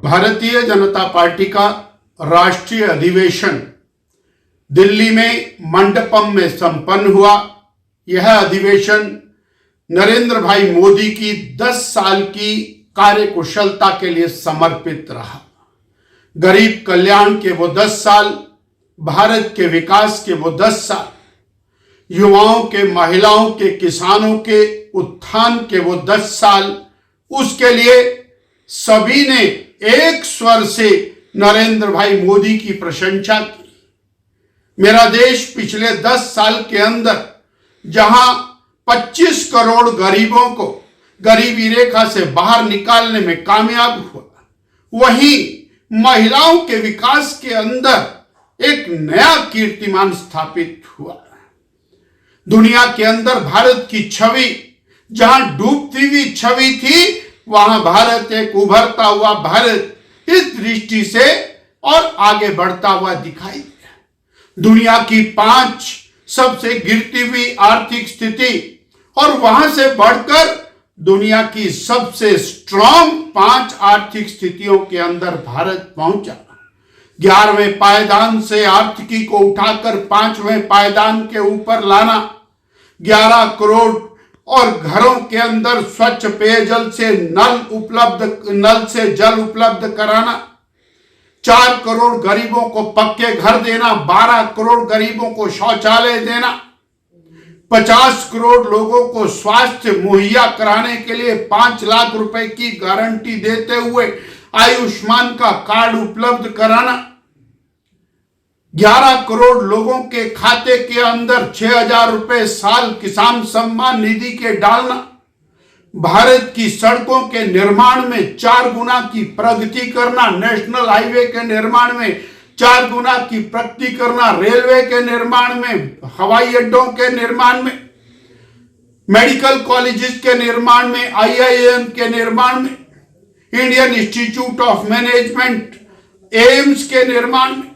Bharatiya Janata party का राष्ट्रीय अधिवेशन दिल्ली में मंडपम में संपन्न हुआ। यह अधिवेशन नरेंद्र भाई मोदी की 10 साल की कार्यकुशलता के लिए समर्पित रहा। गरीब कल्याण के वो 10 साल, भारत के विकास के वो 10 साल, युवाओं के, महिलाओं के, किसानों के उत्थान के वो 10 साल, उसके लिए सभी ने एक स्वर से नरेंद्र भाई मोदी की प्रशंसा की। मेरा देश पिछले 10 साल के अंदर जहां 25 करोड़ गरीबों को गरीबी रेखा से बाहर निकालने में कामयाब हुआ, वहीं महिलाओं के विकास के अंदर एक नया कीर्तिमान स्थापित हुआ। दुनिया के अंदर भारत की छवि जहां डूबती हुई छवि थी, वहां भारत एक उभरता हुआ भारत इस दृष्टि से और आगे बढ़ता हुआ दिखाई दिया। दुनिया की 5 सबसे गिरती हुई आर्थिक स्थिति और वहां से बढ़कर दुनिया की सबसे स्ट्रांग 5 आर्थिक स्थितियों के अंदर भारत पहुंचा। 11वें पायदान से आर्थिकी को उठाकर 5वें पायदान के ऊपर लाना, 11 करोड़ और घरों के अंदर स्वच्छ पेयजल से नल से जल उपलब्ध कराना, 4 करोड़ गरीबों को पक्के घर देना, 12 करोड़ गरीबों को शौचालय देना, 50 करोड़ लोगों को स्वास्थ्य मुहैया कराने के लिए 5 लाख रुपए की गारंटी देते हुए आयुष्मान का कार्ड उपलब्ध कराना, 11 करोड़ लोगों के खाते के अंदर 6,000 रुपए साल किसान सम्मान निधि के डालना, भारत की सड़कों के निर्माण में 4 गुना की प्रगति करना, नेशनल हाईवे के निर्माण में 4 गुना की प्रगति करना, रेलवे के निर्माण में, हवाई अड्डों के निर्माण में, मेडिकल कॉलेजेस के निर्माण में, IIM के निर्माण में, Indian institute of management, AIIMS के निर्माण में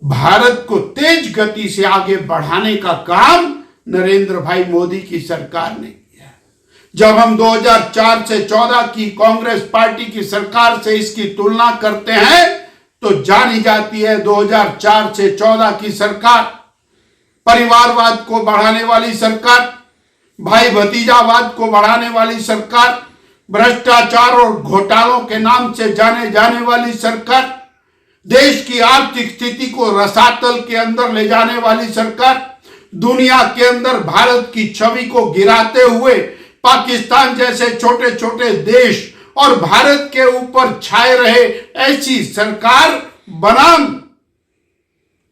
भारत को तेज गति से आगे बढ़ाने का काम नरेंद्र भाई मोदी की सरकार ने किया। जब हम 2004 से 14 की कांग्रेस पार्टी की सरकार से इसकी तुलना करते हैं तो जानी जाती है 2004 से 14 की सरकार परिवारवाद को बढ़ाने वाली सरकार, भाई भतीजावाद को बढ़ाने वाली सरकार, भ्रष्टाचार और घोटालों के नाम से जाने जाने वाली सरकार, देश की आर्थिक स्थिति को रसातल के अंदर ले जाने वाली सरकार, दुनिया के अंदर भारत की छवि को गिराते हुए पाकिस्तान जैसे छोटे छोटे देश और भारत के ऊपर छाए रहे ऐसी सरकार बनाम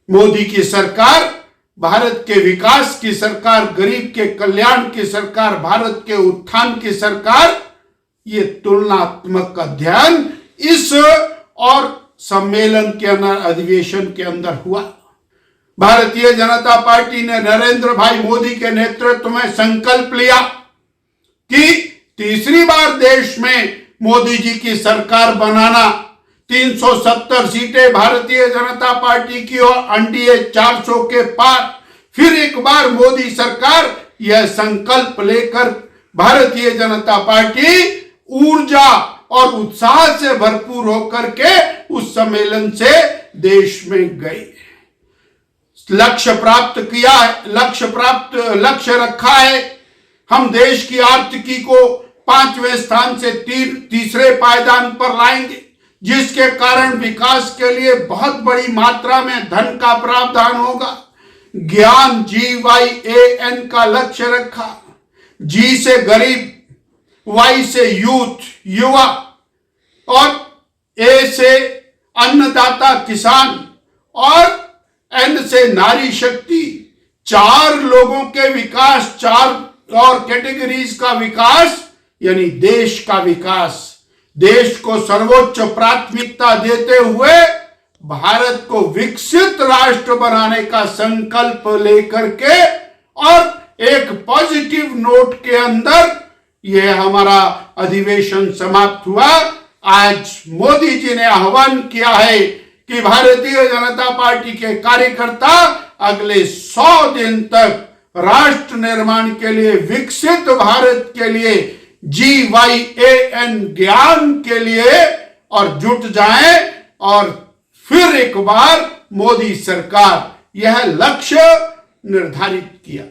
मोदी की सरकार, भारत के विकास की सरकार, गरीब के कल्याण की सरकार, भारत के उत्थान की सरकार, ये तुलनात्मक अध्ययन इस और सम्मेलन के अंदर, अधिवेशन के अंदर हुआ। भारतीय जनता पार्टी ने नरेंद्र भाई मोदी के नेतृत्व में संकल्प लिया कि तीसरी बार देश में मोदी जी की सरकार बनाना, 370 सीटें भारतीय जनता पार्टी की और एनडीए 400 के पार, फिर एक बार मोदी सरकार, यह संकल्प लेकर भारतीय जनता पार्टी ऊर्जा और उत्साह से भरपूर होकर के उस सम्मेलन से देश में गई। लक्ष्य प्राप्त किया है, लक्ष्य रखा है। हम देश की आर्थिकी को 5वें स्थान से तीसरे पायदान पर लाएंगे, जिसके कारण विकास के लिए बहुत बड़ी मात्रा में धन का प्रावधान होगा। ज्ञान GYAN का लक्ष्य रखा। G से गरीब, Y से यूथ युवा और A से अन्नदाता किसान और N से नारी शक्ति। 4 लोगों के विकास, 4 और कैटेगरीज का विकास, यानी देश का विकास, देश को सर्वोच्च प्राथमिकता देते हुए भारत को विकसित राष्ट्र बनाने का संकल्प लेकर के और एक पॉजिटिव नोट के अंदर यह हमारा अधिवेशन समाप्त हुआ। आज मोदी जी ने आह्वान किया है कि भारतीय जनता पार्टी के कार्यकर्ता अगले 100 दिन तक राष्ट्र निर्माण के लिए, विकसित भारत के लिए, GYAN ज्ञान के लिए और जुट जाएं और फिर एक बार मोदी सरकार यह लक्ष्य निर्धारित किया।